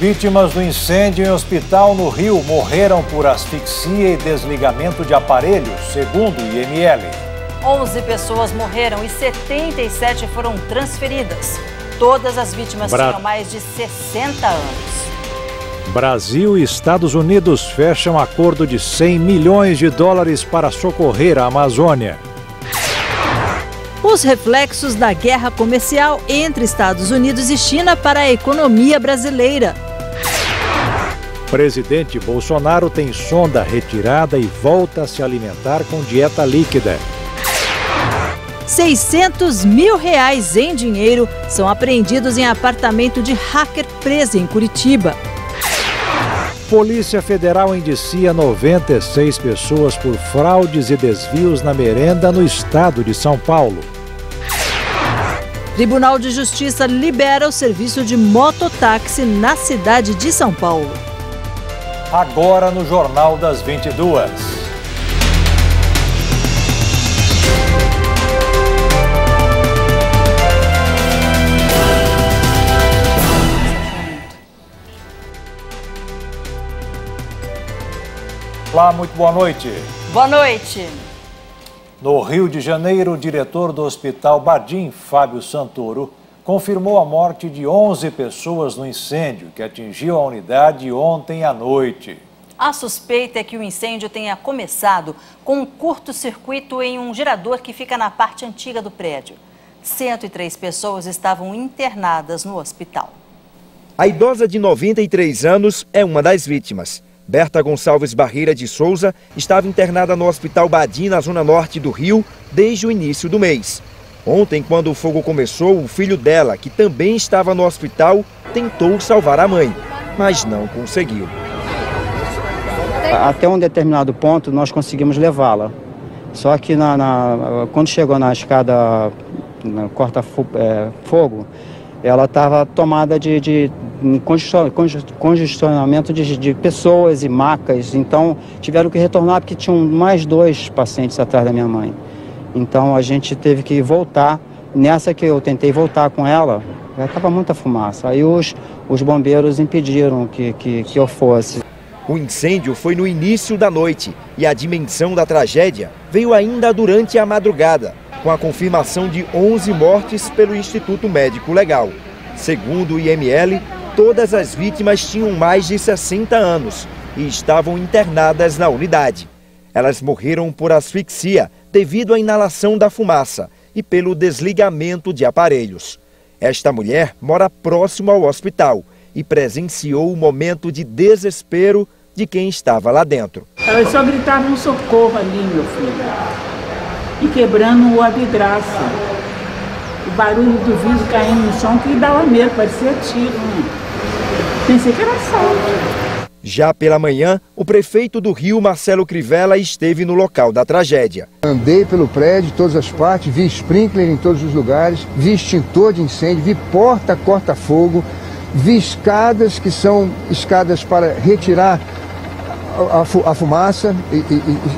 Vítimas do incêndio em hospital no Rio morreram por asfixia e desligamento de aparelhos, segundo o IML. 11 pessoas morreram e 77 foram transferidas. Todas as vítimas tinham mais de 60 anos. Brasil e Estados Unidos fecham acordo de 100 milhões de dólares para socorrer a Amazônia. Os reflexos da guerra comercial entre Estados Unidos e China para a economia brasileira. Presidente Bolsonaro tem sonda retirada e volta a se alimentar com dieta líquida. 600 mil reais em dinheiro são apreendidos em apartamento de hacker preso em Curitiba. Polícia Federal indicia 96 pessoas por fraudes e desvios na merenda no estado de São Paulo. Tribunal de Justiça libera o serviço de mototáxi na cidade de São Paulo. Agora no Jornal das 22. Olá, muito boa noite. Boa noite. No Rio de Janeiro, o diretor do Hospital Badim, Fábio Santoro, confirmou a morte de 11 pessoas no incêndio que atingiu a unidade ontem à noite. A suspeita é que o incêndio tenha começado com um curto-circuito em um gerador que fica na parte antiga do prédio. 103 pessoas estavam internadas no hospital. A idosa de 93 anos é uma das vítimas. Berta Gonçalves Barreira de Souza estava internada no Hospital Badim, na zona norte do Rio, desde o início do mês. Ontem, quando o fogo começou, o filho dela, que também estava no hospital, tentou salvar a mãe, mas não conseguiu. Até um determinado ponto, nós conseguimos levá-la. Só que quando chegou na escada corta-fogo, ela estava tomada de congestionamento de pessoas e macas. Então, tiveram que retornar porque tinham mais 2 pacientes atrás da minha mãe. Então, a gente teve que voltar. Nessa que eu tentei voltar com ela, já estava muita fumaça. Aí os bombeiros impediram que eu fosse. O incêndio foi no início da noite e a dimensão da tragédia veio ainda durante a madrugada, com a confirmação de 11 mortes pelo Instituto Médico Legal. Segundo o IML, todas as vítimas tinham mais de 60 anos e estavam internadas na unidade. Elas morreram por asfixia devido à inalação da fumaça e pelo desligamento de aparelhos. Esta mulher mora próximo ao hospital e presenciou o momento de desespero de quem estava lá dentro. Elas só gritavam socorro ali, meu filho, e quebrando a vidraça. O barulho do vidro caindo no chão que dava medo, parecia tiro. Pensei que era assalto. Já pela manhã, o prefeito do Rio, Marcelo Crivella, esteve no local da tragédia. Andei pelo prédio, todas as partes, vi sprinkler em todos os lugares, vi extintor de incêndio, vi porta corta-fogo, vi escadas que são escadas para retirar a fumaça,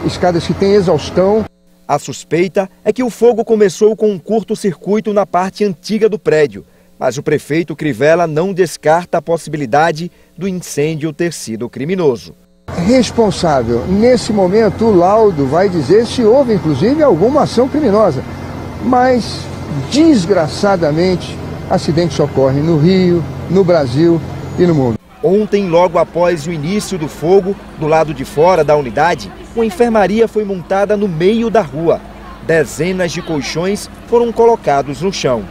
escadas que têm exaustão. A suspeita é que o fogo começou com um curto-circuito na parte antiga do prédio, mas o prefeito Crivella não descarta a possibilidade do incêndio ter sido criminoso. Responsável, nesse momento, o laudo vai dizer se houve, inclusive, alguma ação criminosa. Mas, desgraçadamente, acidentes ocorrem no Rio, no Brasil e no mundo. Ontem, logo após o início do fogo, do lado de fora da unidade, uma enfermaria foi montada no meio da rua. Dezenas de colchões foram colocados no chão.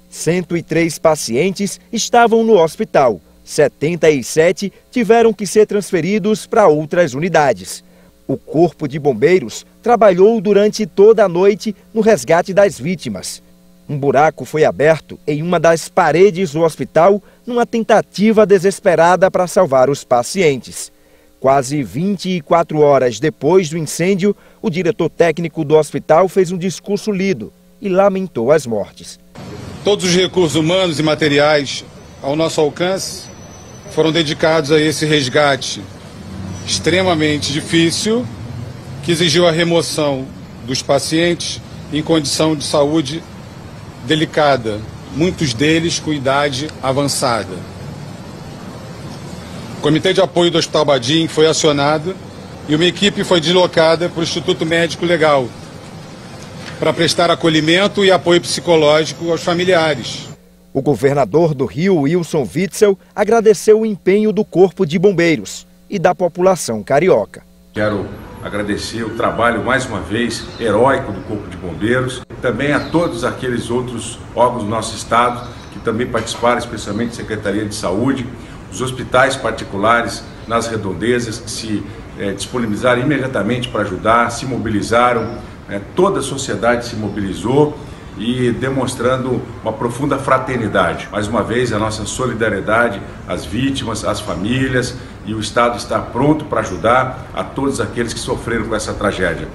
103 pacientes estavam no hospital. 77 tiveram que ser transferidos para outras unidades. O Corpo de Bombeiros trabalhou durante toda a noite no resgate das vítimas. Um buraco foi aberto em uma das paredes do hospital numa tentativa desesperada para salvar os pacientes. Quase 24 horas depois do incêndio, o diretor técnico do hospital fez um discurso lido e lamentou as mortes. Todos os recursos humanos e materiais ao nosso alcance foram dedicados a esse resgate extremamente difícil, que exigiu a remoção dos pacientes em condição de saúde delicada, muitos deles com idade avançada. Comitê de Apoio do Hospital Badim foi acionado e uma equipe foi deslocada para o Instituto Médico Legal para prestar acolhimento e apoio psicológico aos familiares. O governador do Rio, Wilson Witzel, agradeceu o empenho do Corpo de Bombeiros e da população carioca. Quero agradecer o trabalho, mais uma vez, heróico do Corpo de Bombeiros, também a todos aqueles outros órgãos do nosso estado que também participaram, especialmente a Secretaria de Saúde, os hospitais particulares nas redondezas que se disponibilizaram imediatamente para ajudar, se mobilizaram, toda a sociedade se mobilizou e demonstrando uma profunda fraternidade. Mais uma vez, a nossa solidariedade às vítimas, às famílias, e o Estado está pronto para ajudar a todos aqueles que sofreram com essa tragédia.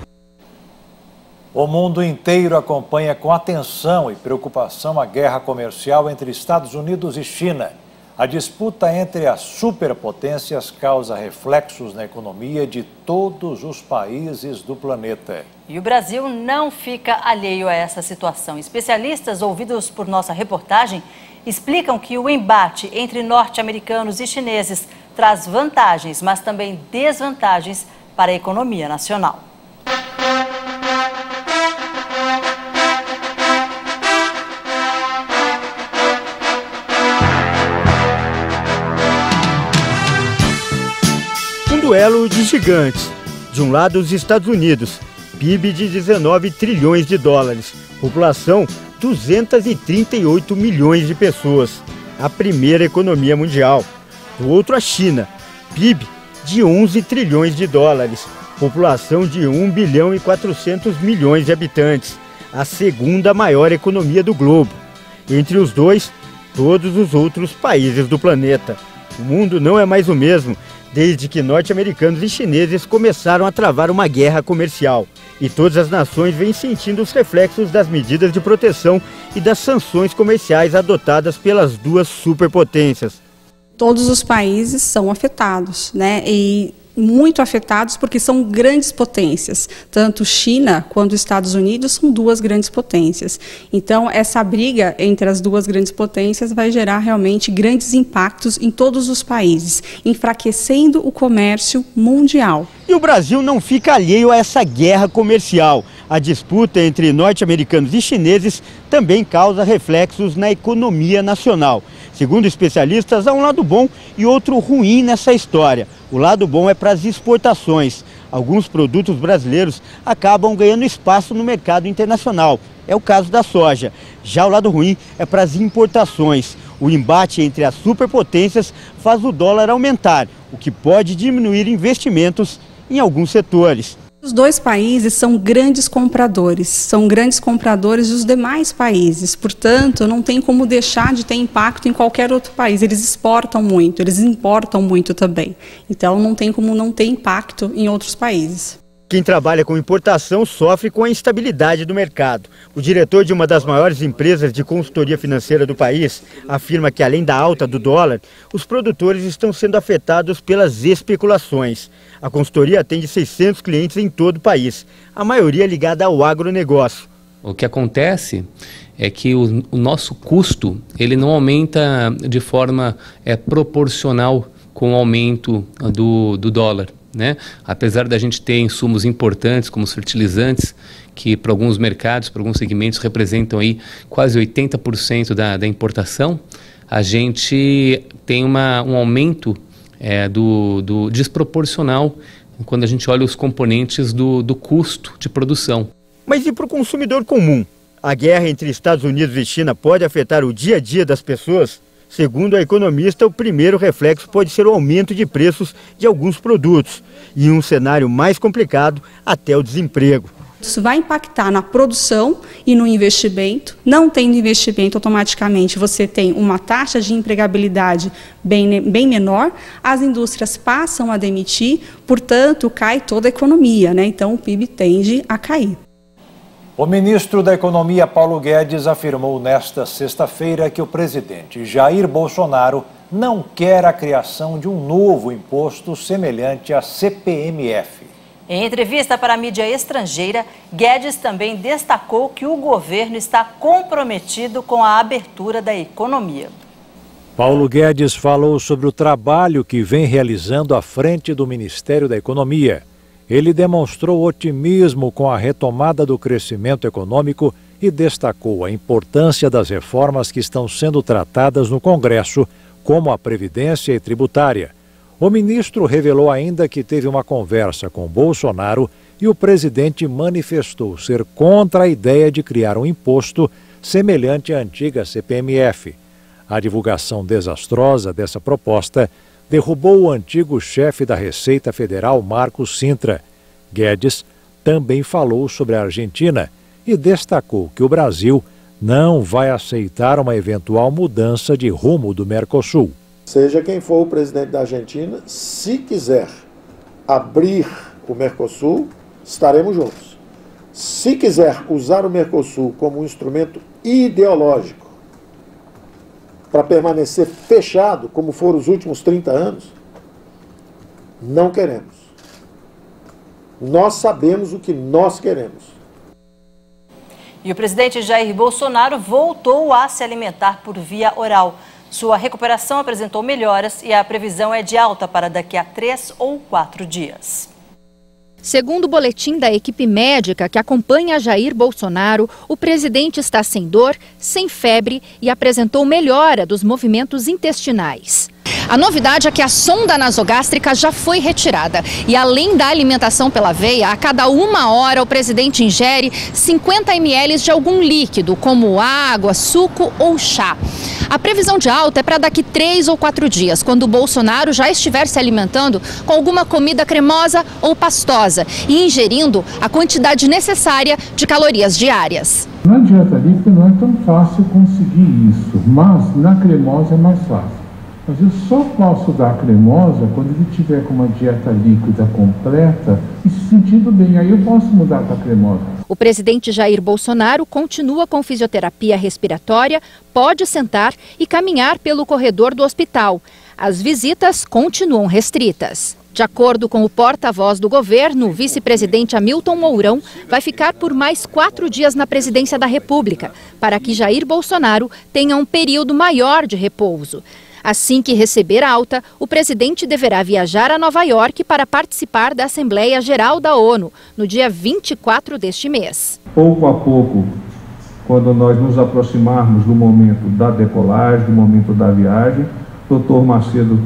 O mundo inteiro acompanha com atenção e preocupação a guerra comercial entre Estados Unidos e China. A disputa entre as superpotências causa reflexos na economia de todos os países do planeta. E o Brasil não fica alheio a essa situação. Especialistas ouvidos por nossa reportagem explicam que o embate entre norte-americanos e chineses traz vantagens, mas também desvantagens para a economia nacional. Duelo de gigantes. De um lado, os Estados Unidos, PIB de 19 trilhões de dólares, população 238 milhões de pessoas, a primeira economia mundial. Do outro, a China, PIB de 11 trilhões de dólares, população de 1 bilhão e 400 milhões de habitantes, a segunda maior economia do globo. Entre os dois, todos os outros países do planeta. O mundo não é mais o mesmo desde que norte-americanos e chineses começaram a travar uma guerra comercial. E todas as nações vêm sentindo os reflexos das medidas de proteção e das sanções comerciais adotadas pelas duas superpotências. Todos os países são afetados, né? E muito afetados porque são grandes potências. Tanto China quanto Estados Unidos são duas grandes potências. Então, essa briga entre as duas grandes potências vai gerar realmente grandes impactos em todos os países, enfraquecendo o comércio mundial. E o Brasil não fica alheio a essa guerra comercial. A disputa entre norte-americanos e chineses também causa reflexos na economia nacional. Segundo especialistas, há um lado bom e outro ruim nessa história. O lado bom é para as exportações. Alguns produtos brasileiros acabam ganhando espaço no mercado internacional. É o caso da soja. Já o lado ruim é para as importações. O embate entre as superpotências faz o dólar aumentar, o que pode diminuir investimentos em alguns setores. Os dois países são grandes compradores dos demais países, portanto, não tem como deixar de ter impacto em qualquer outro país. Eles exportam muito, eles importam muito também, então não tem como não ter impacto em outros países. Quem trabalha com importação sofre com a instabilidade do mercado. O diretor de uma das maiores empresas de consultoria financeira do país afirma que, além da alta do dólar, os produtores estão sendo afetados pelas especulações. A consultoria atende 600 clientes em todo o país, a maioria ligada ao agronegócio. O que acontece é que o nosso custo ele não aumenta de forma proporcional com o aumento do dólar. Né? Apesar da gente ter insumos importantes como os fertilizantes, que para alguns mercados, para alguns segmentos representam aí quase 80% da importação, a gente tem um aumento do desproporcional quando a gente olha os componentes do custo de produção. Mas e para o consumidor comum? A guerra entre Estados Unidos e China pode afetar o dia a dia das pessoas? Segundo a economista, o primeiro reflexo pode ser o aumento de preços de alguns produtos e, em um cenário mais complicado, até o desemprego. Isso vai impactar na produção e no investimento. Não tendo investimento, automaticamente você tem uma taxa de empregabilidade bem menor, as indústrias passam a demitir, portanto, cai toda a economia, né? Então, o PIB tende a cair. O ministro da Economia, Paulo Guedes, afirmou nesta sexta-feira que o presidente Jair Bolsonaro não quer a criação de um novo imposto semelhante à CPMF. Em entrevista para a mídia estrangeira, Guedes também destacou que o governo está comprometido com a abertura da economia. Paulo Guedes falou sobre o trabalho que vem realizando à frente do Ministério da Economia. Ele demonstrou otimismo com a retomada do crescimento econômico e destacou a importância das reformas que estão sendo tratadas no Congresso, como a Previdência e Tributária. O ministro revelou ainda que teve uma conversa com Bolsonaro e o presidente manifestou ser contra a ideia de criar um imposto semelhante à antiga CPMF. A divulgação desastrosa dessa proposta derrubou o antigo chefe da Receita Federal, Marcos Cintra. Guedes também falou sobre a Argentina e destacou que o Brasil não vai aceitar uma eventual mudança de rumo do Mercosul. Seja quem for o presidente da Argentina, se quiser abrir o Mercosul, estaremos juntos. Se quiser usar o Mercosul como um instrumento ideológico para permanecer fechado, como foram os últimos 30 anos, não queremos. Nós sabemos o que nós queremos. E o presidente Jair Bolsonaro voltou a se alimentar por via oral. Sua recuperação apresentou melhoras e a previsão é de alta para daqui a 3 ou 4 dias. Segundo o boletim da equipe médica que acompanha Jair Bolsonaro, o presidente está sem dor, sem febre e apresentou melhora dos movimentos intestinais. A novidade é que a sonda nasogástrica já foi retirada e, além da alimentação pela veia, a cada 1 hora o presidente ingere 50 ml de algum líquido, como água, suco ou chá. A previsão de alta é para daqui 3 ou 4 dias, quando o Bolsonaro já estiver se alimentando com alguma comida cremosa ou pastosa e ingerindo a quantidade necessária de calorias diárias. Na dieta líquida não é tão fácil conseguir isso, mas na cremosa é mais fácil. Mas eu só posso dar cremosa quando ele tiver com uma dieta líquida completa e se sentindo bem. Aí eu posso mudar para cremosa. O presidente Jair Bolsonaro continua com fisioterapia respiratória, pode sentar e caminhar pelo corredor do hospital. As visitas continuam restritas. De acordo com o porta-voz do governo, o vice-presidente Hamilton Mourão vai ficar por mais 4 dias na presidência da República, para que Jair Bolsonaro tenha um período maior de repouso. Assim que receber alta, o presidente deverá viajar a Nova York para participar da Assembleia Geral da ONU, no dia 24 deste mês. Pouco a pouco, quando nós nos aproximarmos do momento da decolagem, do momento da viagem, o doutor Macedo,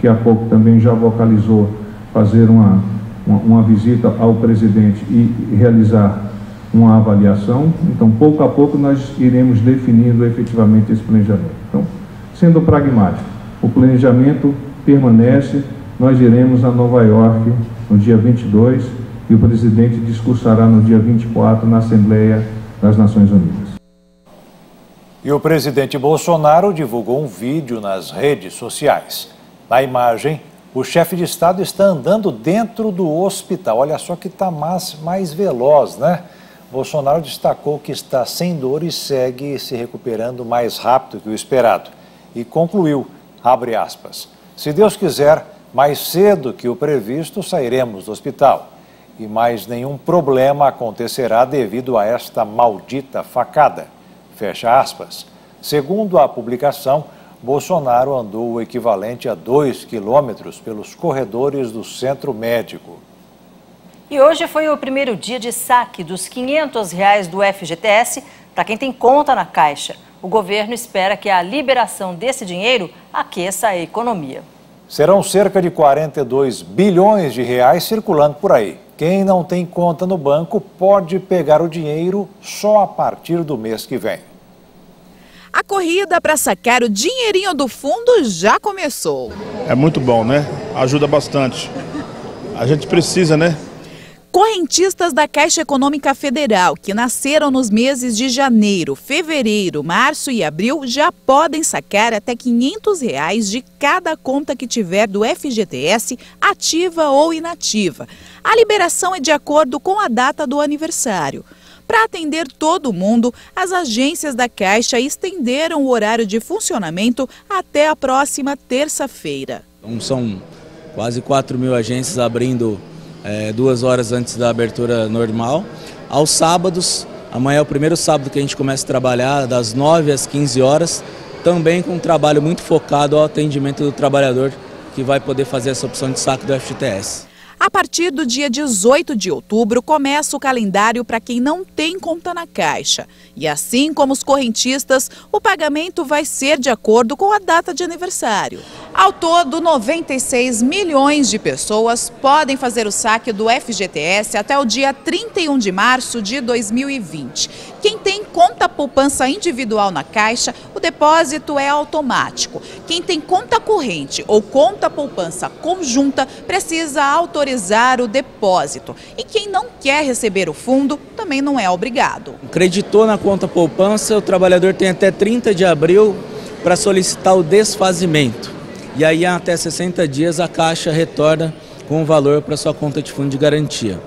que há pouco também já vocalizou fazer uma visita ao presidente e realizar uma avaliação. Então, pouco a pouco, nós iremos definindo efetivamente esse planejamento. Então, sendo pragmático, o planejamento permanece, nós iremos a Nova York no dia 22 e o presidente discursará no dia 24 na Assembleia das Nações Unidas. E o presidente Bolsonaro divulgou um vídeo nas redes sociais. Na imagem, o chefe de Estado está andando dentro do hospital. Olha só que está mais veloz, né? Bolsonaro destacou que está sem dor e segue se recuperando mais rápido que o esperado. E concluiu, abre aspas, se Deus quiser, mais cedo que o previsto sairemos do hospital. E mais nenhum problema acontecerá devido a esta maldita facada. Fecha aspas. Segundo a publicação, Bolsonaro andou o equivalente a 2 quilômetros pelos corredores do centro médico. E hoje foi o primeiro dia de saque dos R$ 500 do FGTS para quem tem conta na Caixa. O governo espera que a liberação desse dinheiro aqueça a economia. Serão cerca de 42 bilhões de reais circulando por aí. Quem não tem conta no banco pode pegar o dinheiro só a partir do mês que vem. A corrida para sacar o dinheirinho do fundo já começou. É muito bom, né? Ajuda bastante. A gente precisa, né? Correntistas da Caixa Econômica Federal, que nasceram nos meses de janeiro, fevereiro, março e abril, já podem sacar até R$ 500 de cada conta que tiver do FGTS, ativa ou inativa. A liberação é de acordo com a data do aniversário. Para atender todo mundo, as agências da Caixa estenderam o horário de funcionamento até a próxima terça-feira. São quase 4.000 agências abrindo 2 horas antes da abertura normal. Aos sábados, amanhã é o primeiro sábado que a gente começa a trabalhar, das 9 às 15 horas, também com um trabalho muito focado ao atendimento do trabalhador que vai poder fazer essa opção de saque do FGTS. A partir do dia 18 de outubro, começa o calendário para quem não tem conta na Caixa. E assim como os correntistas, o pagamento vai ser de acordo com a data de aniversário. Ao todo, 96 milhões de pessoas podem fazer o saque do FGTS até o dia 31 de março de 2020. Quem tem conta poupança individual na Caixa, o depósito é automático. Quem tem conta corrente ou conta poupança conjunta precisa autorizar o depósito. E quem não quer receber o fundo também não é obrigado. Creditou na conta poupança, o trabalhador tem até 30 de abril para solicitar o desfazimento. E aí, até 60 dias, a Caixa retorna com o valor para sua conta de fundo de garantia.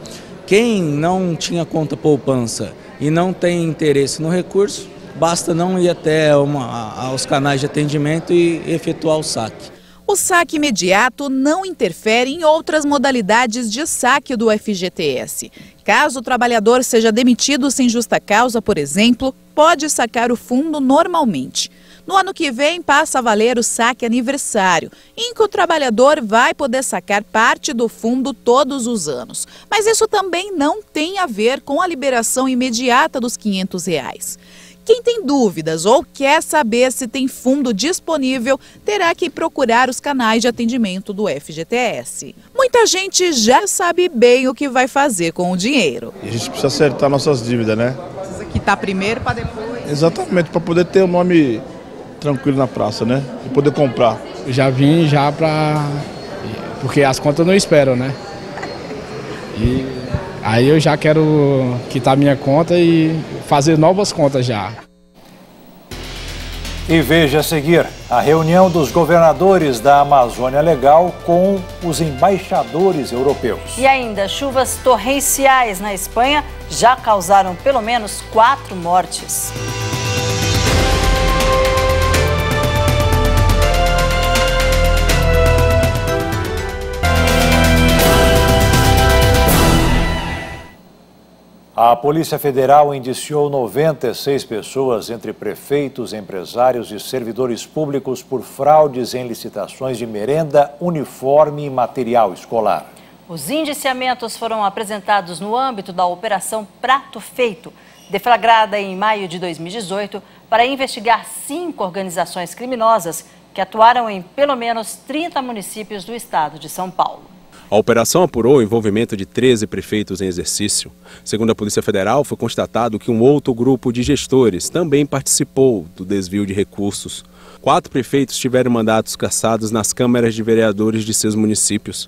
Quem não tinha conta poupança e não tem interesse no recurso, basta não ir até aos canais de atendimento e efetuar o saque. O saque imediato não interfere em outras modalidades de saque do FGTS. Caso o trabalhador seja demitido sem justa causa, por exemplo, pode sacar o fundo normalmente. No ano que vem, passa a valer o saque aniversário, em que o trabalhador vai poder sacar parte do fundo todos os anos. Mas isso também não tem a ver com a liberação imediata dos R$500. Quem tem dúvidas ou quer saber se tem fundo disponível, terá que procurar os canais de atendimento do FGTS. Muita gente já sabe bem o que vai fazer com o dinheiro. E a gente precisa acertar nossas dívidas, né? Precisa quitar primeiro para depois? Exatamente, para poder ter o nome tranquilo na praça, né? E poder comprar. Eu já vim porque as contas não esperam, né? E aí eu já quero quitar minha conta e fazer novas contas já. E veja a seguir a reunião dos governadores da Amazônia Legal com os embaixadores europeus. E ainda, chuvas torrenciais na Espanha já causaram pelo menos 4 mortes. A Polícia Federal indiciou 96 pessoas, entre prefeitos, empresários e servidores públicos, por fraudes em licitações de merenda, uniforme e material escolar. Os indiciamentos foram apresentados no âmbito da Operação Prato Feito, deflagrada em maio de 2018, para investigar 5 organizações criminosas que atuaram em pelo menos 30 municípios do estado de São Paulo. A operação apurou o envolvimento de 13 prefeitos em exercício. Segundo a Polícia Federal, foi constatado que um outro grupo de gestores também participou do desvio de recursos. 4 prefeitos tiveram mandatos cassados nas câmaras de vereadores de seus municípios.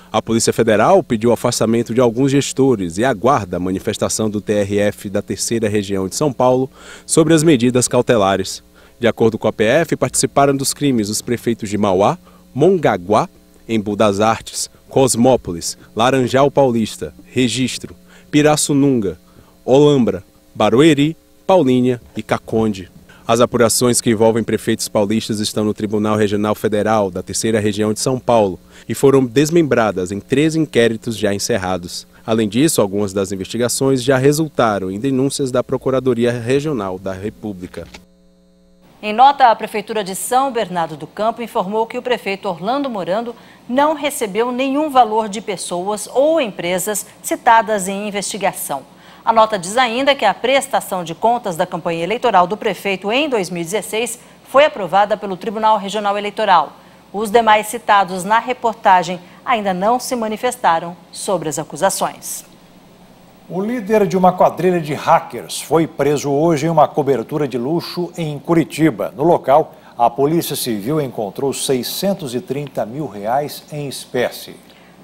A Polícia Federal pediu o afastamento de alguns gestores e aguarda a manifestação do TRF da 3ª Região de São Paulo sobre as medidas cautelares. De acordo com a PF, participaram dos crimes os prefeitos de Mauá, Mongaguá, Embu das Artes, Cosmópolis, Laranjal Paulista, Registro, Pirassununga, Olambra, Barueri, Paulínia e Caconde. As apurações que envolvem prefeitos paulistas estão no Tribunal Regional Federal da 3ª Região de São Paulo e foram desmembradas em 13 inquéritos já encerrados. Além disso, algumas das investigações já resultaram em denúncias da Procuradoria Regional da República. Em nota, a Prefeitura de São Bernardo do Campo informou que o prefeito Orlando Morando não recebeu nenhum valor de pessoas ou empresas citadas em investigação. A nota diz ainda que a prestação de contas da campanha eleitoral do prefeito em 2016 foi aprovada pelo Tribunal Regional Eleitoral. Os demais citados na reportagem ainda não se manifestaram sobre as acusações. O líder de uma quadrilha de hackers foi preso hoje em uma cobertura de luxo em Curitiba. No local, a Polícia Civil encontrou R$630 mil em espécie.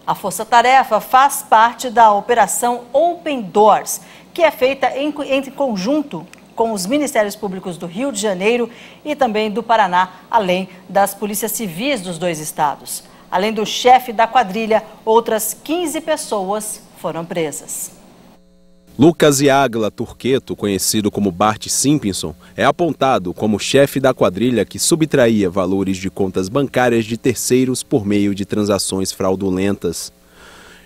A Força-Tarefa faz parte da Operação Open Doors, que é feita em conjunto com os Ministérios Públicos do Rio de Janeiro e também do Paraná, além das polícias civis dos 2 estados. Além do chefe da quadrilha, outras 15 pessoas foram presas. Lucas Iagla Turqueto, conhecido como Bart Simpson, é apontado como chefe da quadrilha que subtraía valores de contas bancárias de terceiros por meio de transações fraudulentas.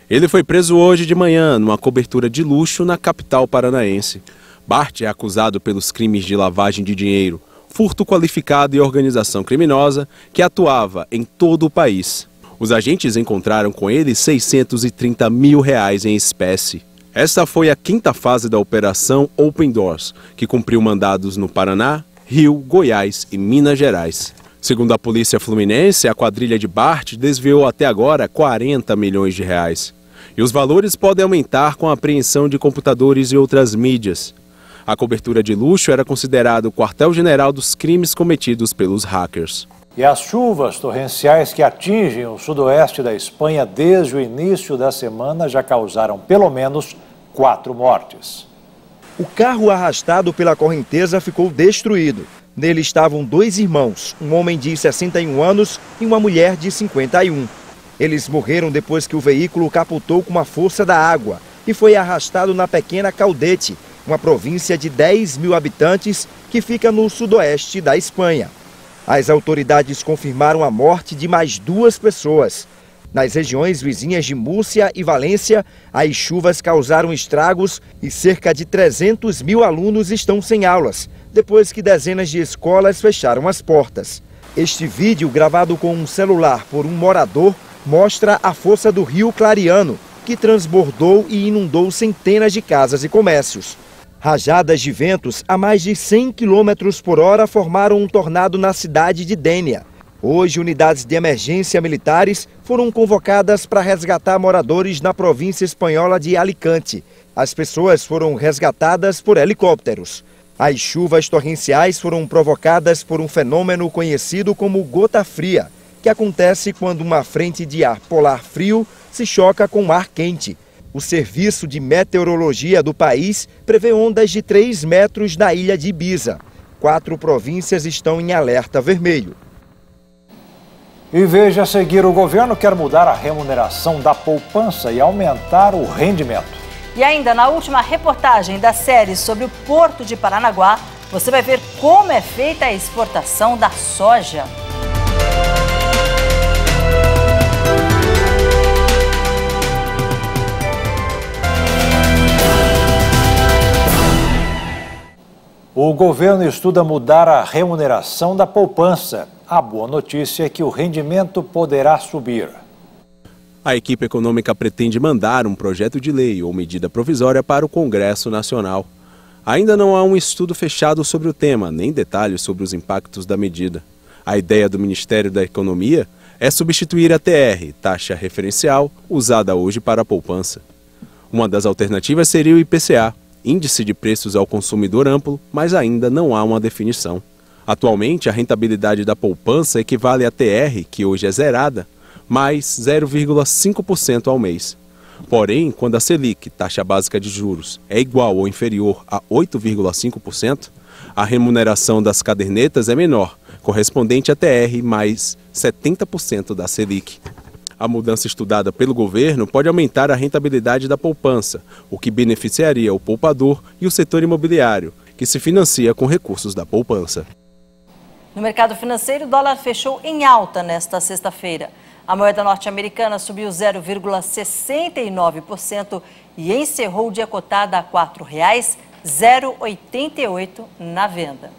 Ele foi preso hoje de manhã numa cobertura de luxo na capital paranaense. Bart é acusado pelos crimes de lavagem de dinheiro, furto qualificado e organização criminosa que atuava em todo o país. Os agentes encontraram com ele R$630 mil em espécie. Esta foi a 5ª fase da Operação Open Doors, que cumpriu mandados no Paraná, Rio, Goiás e Minas Gerais. Segundo a polícia fluminense, a quadrilha de Bart desviou até agora R$40 milhões. E os valores podem aumentar com a apreensão de computadores e outras mídias. A cobertura de luxo era considerado o quartel-general dos crimes cometidos pelos hackers. E as chuvas torrenciais que atingem o sudoeste da Espanha desde o início da semana já causaram pelo menos 4 mortes. O carro arrastado pela correnteza ficou destruído. Nele estavam 2 irmãos, um homem de 61 anos e uma mulher de 51. Eles morreram depois que o veículo capotou com a força da água e foi arrastado na pequena Caldete, uma província de 10 mil habitantes que fica no sudoeste da Espanha. As autoridades confirmaram a morte de mais 2 pessoas. Nas regiões vizinhas de Múrcia e Valência, as chuvas causaram estragos e cerca de 300 mil alunos estão sem aulas, depois que dezenas de escolas fecharam as portas. Este vídeo, gravado com um celular por um morador, mostra a força do rio Clariano, que transbordou e inundou centenas de casas e comércios. Rajadas de ventos a mais de 100 km por hora formaram um tornado na cidade de Dénia. Hoje, unidades de emergência militares foram convocadas para resgatar moradores na província espanhola de Alicante. As pessoas foram resgatadas por helicópteros. As chuvas torrenciais foram provocadas por um fenômeno conhecido como gota fria, que acontece quando uma frente de ar polar frio se choca com ar quente. O Serviço de Meteorologia do país prevê ondas de 3 metros na ilha de Ibiza. 4 províncias estão em alerta vermelho. E veja a seguir, o governo quer mudar a remuneração da poupança e aumentar o rendimento. E ainda na última reportagem da série sobre o Porto de Paranaguá, você vai ver como é feita a exportação da soja. O governo estuda mudar a remuneração da poupança. A boa notícia é que o rendimento poderá subir. A equipe econômica pretende mandar um projeto de lei ou medida provisória para o Congresso Nacional. Ainda não há um estudo fechado sobre o tema, nem detalhes sobre os impactos da medida. A ideia do Ministério da Economia é substituir a TR, taxa referencial, usada hoje para a poupança. Uma das alternativas seria o IPCA, Índice de Preços ao Consumidor Amplo, mas ainda não há uma definição. Atualmente, a rentabilidade da poupança equivale à TR, que hoje é zerada, mais 0,5% ao mês. Porém, quando a Selic, taxa básica de juros, é igual ou inferior a 8,5%, a remuneração das cadernetas é menor, correspondente a TR mais 70% da Selic. A mudança estudada pelo governo pode aumentar a rentabilidade da poupança, o que beneficiaria o poupador e o setor imobiliário, que se financia com recursos da poupança. No mercado financeiro, o dólar fechou em alta nesta sexta-feira. A moeda norte-americana subiu 0,69% e encerrou o dia cotada a R$ 4,088 na venda.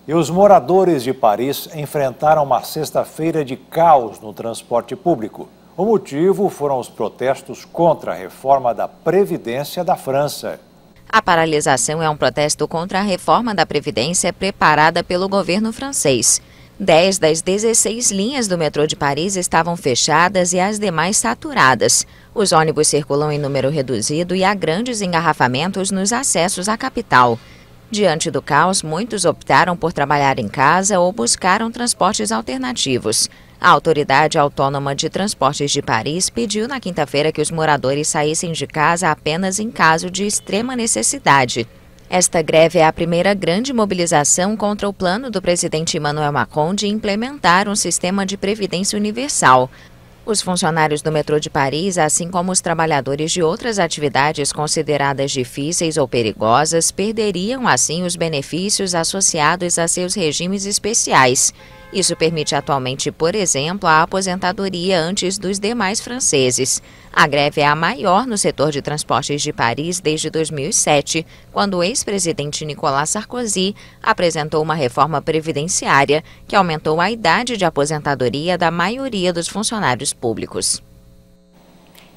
E os moradores de Paris enfrentaram uma sexta-feira de caos no transporte público. O motivo foram os protestos contra a reforma da Previdência da França. A paralisação é um protesto contra a reforma da Previdência preparada pelo governo francês. 10 das 16 linhas do metrô de Paris estavam fechadas e as demais saturadas. Os ônibus circulam em número reduzido e há grandes engarrafamentos nos acessos à capital. Diante do caos, muitos optaram por trabalhar em casa ou buscaram transportes alternativos. A Autoridade Autônoma de Transportes de Paris pediu na quinta-feira que os moradores saíssem de casa apenas em caso de extrema necessidade. Esta greve é a primeira grande mobilização contra o plano do presidente Emmanuel Macron de implementar um sistema de previdência universal. Os funcionários do metrô de Paris, assim como os trabalhadores de outras atividades consideradas difíceis ou perigosas, perderiam assim os benefícios associados a seus regimes especiais. Isso permite atualmente, por exemplo, a aposentadoria antes dos demais franceses. A greve é a maior no setor de transportes de Paris desde 2007, quando o ex-presidente Nicolas Sarkozy apresentou uma reforma previdenciária que aumentou a idade de aposentadoria da maioria dos funcionários públicos.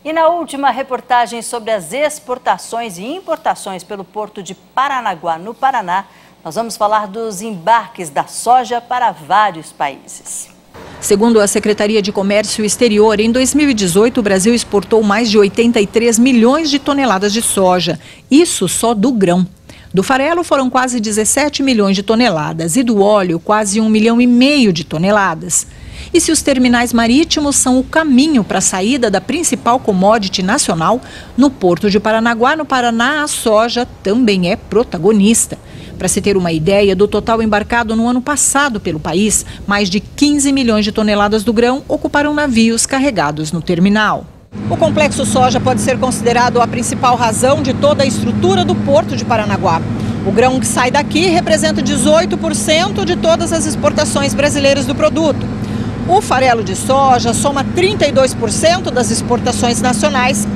E na última reportagem sobre as exportações e importações pelo porto de Paranaguá, no Paraná, nós vamos falar dos embarques da soja para vários países. Segundo a Secretaria de Comércio Exterior, em 2018 o Brasil exportou mais de 83 milhões de toneladas de soja. Isso só do grão. Do farelo foram quase 17 milhões de toneladas e do óleo quase 1,5 milhão de toneladas. E se os terminais marítimos são o caminho para a saída da principal commodity nacional, no porto de Paranaguá, no Paraná, a soja também é protagonista. Para se ter uma ideia, do total embarcado no ano passado pelo país, mais de 15 milhões de toneladas do grão ocuparam navios carregados no terminal. O complexo soja pode ser considerado a principal razão de toda a estrutura do porto de Paranaguá. O grão que sai daqui representa 18% de todas as exportações brasileiras do produto. O farelo de soja soma 32% das exportações nacionais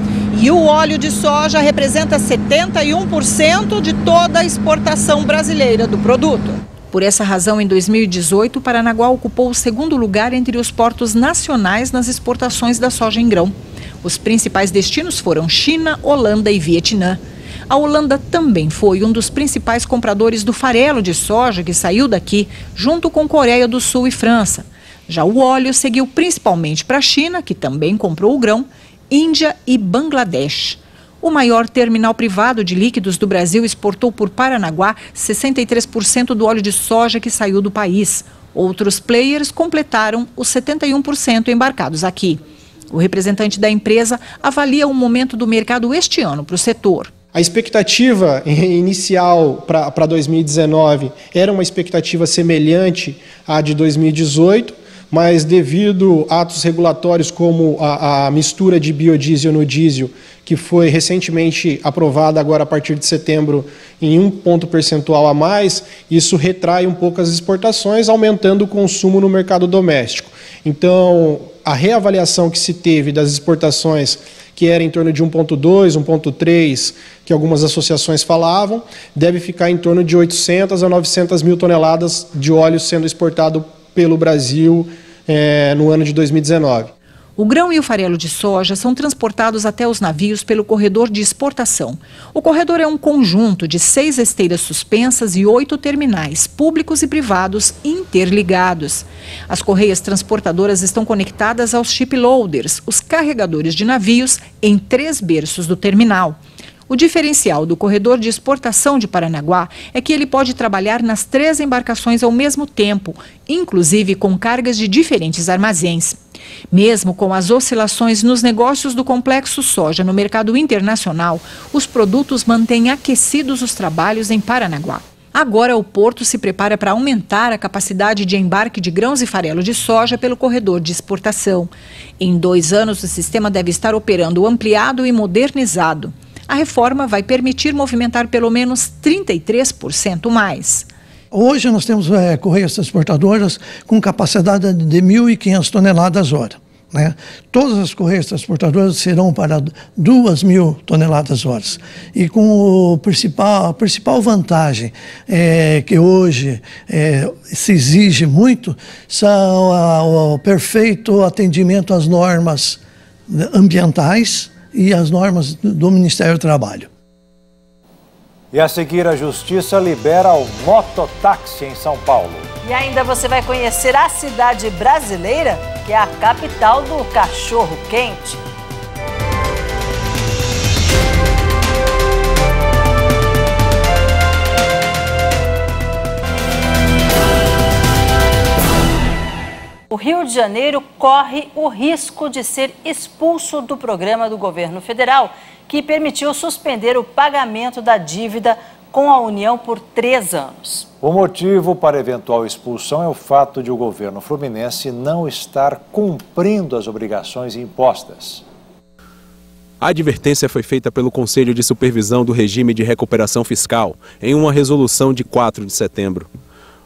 e o óleo de soja representa 71% de toda a exportação brasileira do produto. Por essa razão, em 2018, Paranaguá ocupou o segundo lugar entre os portos nacionais nas exportações da soja em grão. Os principais destinos foram China, Holanda e Vietnã. A Holanda também foi um dos principais compradores do farelo de soja que saiu daqui, junto com Coreia do Sul e França. Já o óleo seguiu principalmente para a China, que também comprou o grão, Índia e Bangladesh. O maior terminal privado de líquidos do Brasil exportou por Paranaguá 63% do óleo de soja que saiu do país. Outros players completaram os 71% embarcados aqui. O representante da empresa avalia o momento do mercado este ano para o setor. A expectativa inicial para 2019 era uma expectativa semelhante à de 2018, mas devido a atos regulatórios como a mistura de biodiesel no diesel, que foi recentemente aprovada agora a partir de setembro em 1 ponto percentual a mais, isso retrai um pouco as exportações, aumentando o consumo no mercado doméstico. Então, a reavaliação que se teve das exportações, que era em torno de 1,2, 1,3, que algumas associações falavam, deve ficar em torno de 800 a 900 mil toneladas de óleo sendo exportado pelo Brasil no ano de 2019. O grão e o farelo de soja são transportados até os navios pelo corredor de exportação. O corredor é um conjunto de 6 esteiras suspensas e 8 terminais, públicos e privados, interligados. As correias transportadoras estão conectadas aos shiploaders, os carregadores de navios, em 3 berços do terminal. O diferencial do corredor de exportação de Paranaguá é que ele pode trabalhar nas 3 embarcações ao mesmo tempo, inclusive com cargas de diferentes armazéns. Mesmo com as oscilações nos negócios do complexo soja no mercado internacional, os produtos mantêm aquecidos os trabalhos em Paranaguá. Agora o porto se prepara para aumentar a capacidade de embarque de grãos e farelo de soja pelo corredor de exportação. Em 2 anos, o sistema deve estar operando ampliado e modernizado. A reforma vai permitir movimentar pelo menos 33% mais. Hoje nós temos correias transportadoras com capacidade de 1.500 toneladas hora. Né? Todas as correias transportadoras serão para 2.000 toneladas horas. E com a principal vantagem que hoje se exige muito são o perfeito atendimento às normas ambientais e as normas do Ministério do Trabalho. E a seguir, a Justiça libera o mototáxi em São Paulo. E ainda você vai conhecer a cidade brasileira, que é a capital do cachorro-quente. O Rio de Janeiro corre o risco de ser expulso do programa do governo federal, que permitiu suspender o pagamento da dívida com a União por 3 anos. O motivo para eventual expulsão é o fato de o governo fluminense não estar cumprindo as obrigações impostas. A advertência foi feita pelo Conselho de Supervisão do Regime de Recuperação Fiscal em uma resolução de 4 de setembro.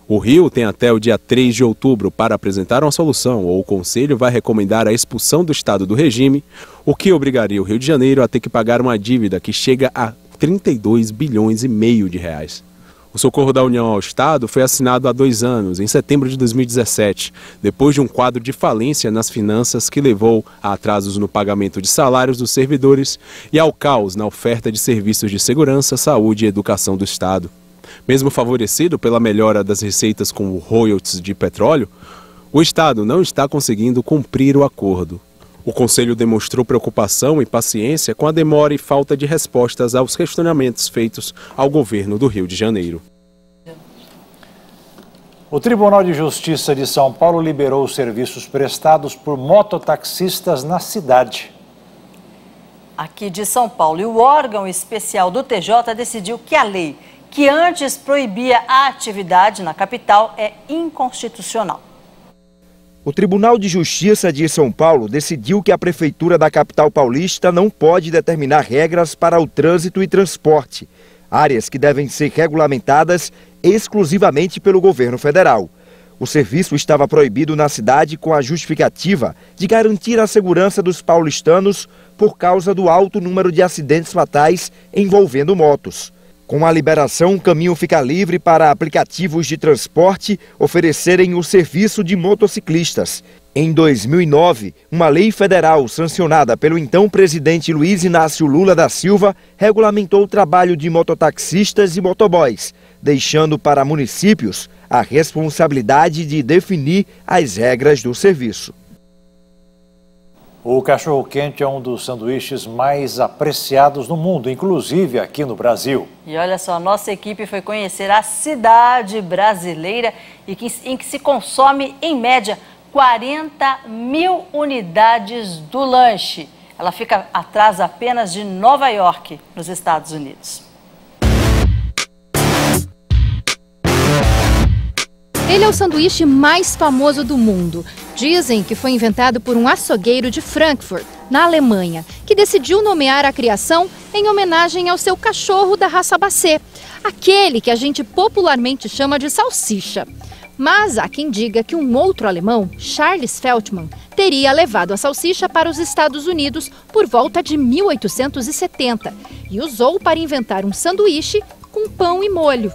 O Rio tem até o dia 3 de outubro para apresentar uma solução, ou o Conselho vai recomendar a expulsão do Estado do regime, o que obrigaria o Rio de Janeiro a ter que pagar uma dívida que chega a 32,5 bilhões de reais. O socorro da União ao Estado foi assinado há 2 anos, em setembro de 2017, depois de um quadro de falência nas finanças que levou a atrasos no pagamento de salários dos servidores e ao caos na oferta de serviços de segurança, saúde e educação do Estado. Mesmo favorecido pela melhora das receitas com royalties de petróleo, o Estado não está conseguindo cumprir o acordo. O Conselho demonstrou preocupação e paciência com a demora e falta de respostas aos questionamentos feitos ao governo do Rio de Janeiro. O Tribunal de Justiça de São Paulo liberou os serviços prestados por mototaxistas na cidade. Aqui de São Paulo, e o órgão especial do TJ decidiu que a lei que antes proibia a atividade na capital é inconstitucional. O Tribunal de Justiça de São Paulo decidiu que a Prefeitura da capital paulista não pode determinar regras para o trânsito e transporte, áreas que devem ser regulamentadas exclusivamente pelo governo federal. O serviço estava proibido na cidade com a justificativa de garantir a segurança dos paulistanos por causa do alto número de acidentes fatais envolvendo motos. Com a liberação, o caminho fica livre para aplicativos de transporte oferecerem o serviço de motociclistas. Em 2009, uma lei federal sancionada pelo então presidente Luiz Inácio Lula da Silva regulamentou o trabalho de mototaxistas e motoboys, deixando para municípios a responsabilidade de definir as regras do serviço. O cachorro-quente é um dos sanduíches mais apreciados no mundo, inclusive aqui no Brasil. E olha só, nossa equipe foi conhecer a cidade brasileira em que se consome, em média, 40 mil unidades do lanche. Ela fica atrás apenas de Nova York, nos Estados Unidos. Ele é o sanduíche mais famoso do mundo. Dizem que foi inventado por um açougueiro de Frankfurt, na Alemanha, que decidiu nomear a criação em homenagem ao seu cachorro da raça Basset, aquele que a gente popularmente chama de salsicha. Mas há quem diga que um outro alemão, Charles Feltmann, teria levado a salsicha para os Estados Unidos por volta de 1870 e usou para inventar um sanduíche com pão e molho.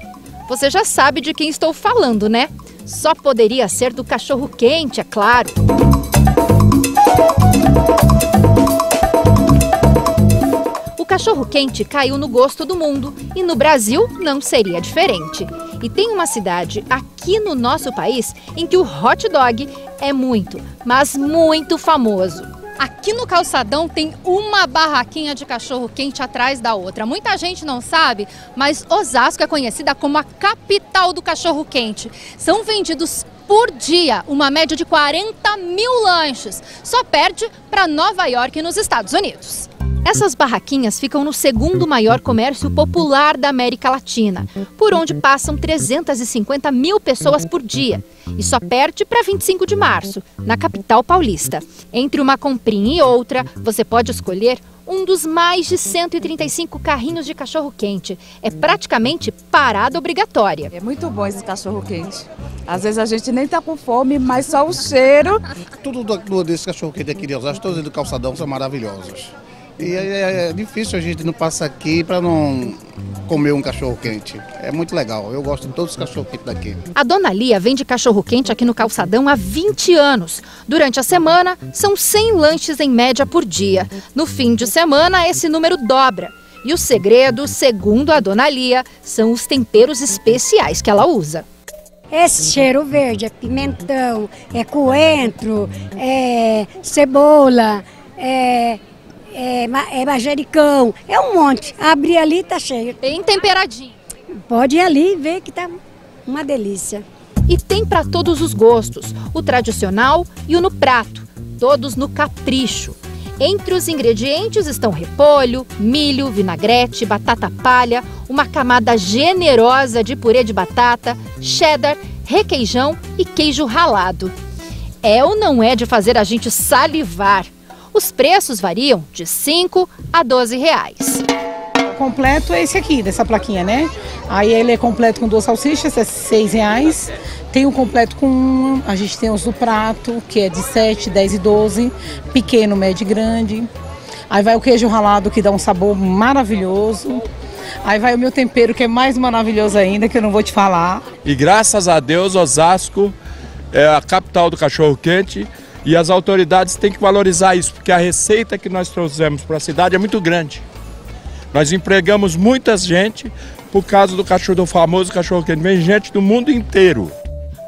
Você já sabe de quem estou falando, né? Só poderia ser do cachorro-quente, é claro. O cachorro-quente caiu no gosto do mundo e no Brasil não seria diferente. E tem uma cidade aqui no nosso país em que o hot dog é muito, mas muito famoso. Aqui no Calçadão tem uma barraquinha de cachorro-quente atrás da outra. Muita gente não sabe, mas Osasco é conhecida como a capital do cachorro-quente. São vendidos por dia uma média de 40 mil lanches. Só perde para Nova York, nos Estados Unidos. Essas barraquinhas ficam no segundo maior comércio popular da América Latina, por onde passam 350 mil pessoas por dia. E só perde para 25 de março, na capital paulista. Entre uma comprinha e outra, você pode escolher um dos mais de 135 carrinhos de cachorro-quente. É praticamente parada obrigatória. É muito bom esse cachorro-quente. Às vezes a gente nem tá com fome, mas só o cheiro. Tudo desse cachorro-quente aqui de Osasco, todos do Calçadão são maravilhosos. E é difícil a gente não passar aqui para não comer um cachorro-quente. É muito legal, eu gosto de todos os cachorro-quentes daqui. A Dona Lia vende cachorro-quente aqui no Calçadão há 20 anos. Durante a semana, são 100 lanches em média por dia. No fim de semana, esse número dobra. E o segredo, segundo a Dona Lia, são os temperos especiais que ela usa. Esse cheiro verde é pimentão, é coentro, é cebola, é manjericão, é um monte. Abrir ali tá cheio. Bem temperadinho. Pode ir ali e ver que tá uma delícia. E tem para todos os gostos, o tradicional e o no prato, todos no capricho. Entre os ingredientes estão repolho, milho, vinagrete, batata palha, uma camada generosa de purê de batata, cheddar, requeijão e queijo ralado. É ou não é de fazer a gente salivar? Os preços variam de R$ 5 a R$ 12. completo é esse aqui, dessa plaquinha, né? Aí ele é completo com 2 salsichas, é R$6. Tem o completo com uma, a gente tem os do prato, que é de 7, 10 e 12, pequeno, médio e grande. Aí vai o queijo ralado, que dá um sabor maravilhoso. Aí vai o meu tempero, que é mais maravilhoso ainda, que eu não vou te falar. E graças a Deus, Osasco é a capital do cachorro-quente e as autoridades têm que valorizar isso, porque a receita que nós trouxemos para a cidade é muito grande. Nós empregamos muita gente por causa do famoso cachorro-quente. Vem gente do mundo inteiro.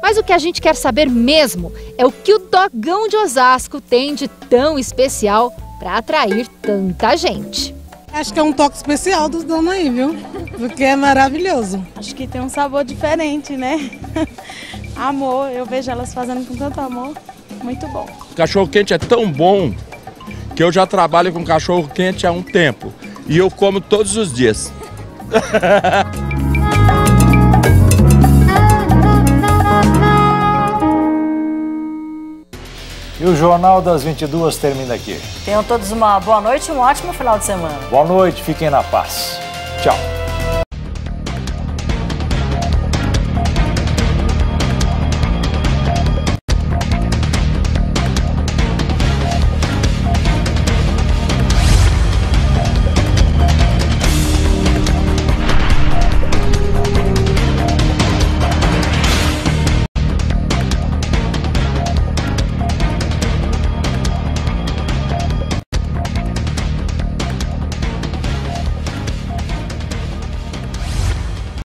Mas o que a gente quer saber mesmo é o que o Dogão de Osasco tem de tão especial para atrair tanta gente. Acho que é um toque especial dos donos aí, viu? Porque é maravilhoso. Acho que tem um sabor diferente, né? Amor, eu vejo elas fazendo com tanto amor. Muito bom. O cachorro-quente é tão bom que eu já trabalho com cachorro-quente há um tempo. E eu como todos os dias. E o Jornal das 22 termina aqui. Tenham todos uma boa noite e um ótimo final de semana. Boa noite, fiquem na paz. Tchau.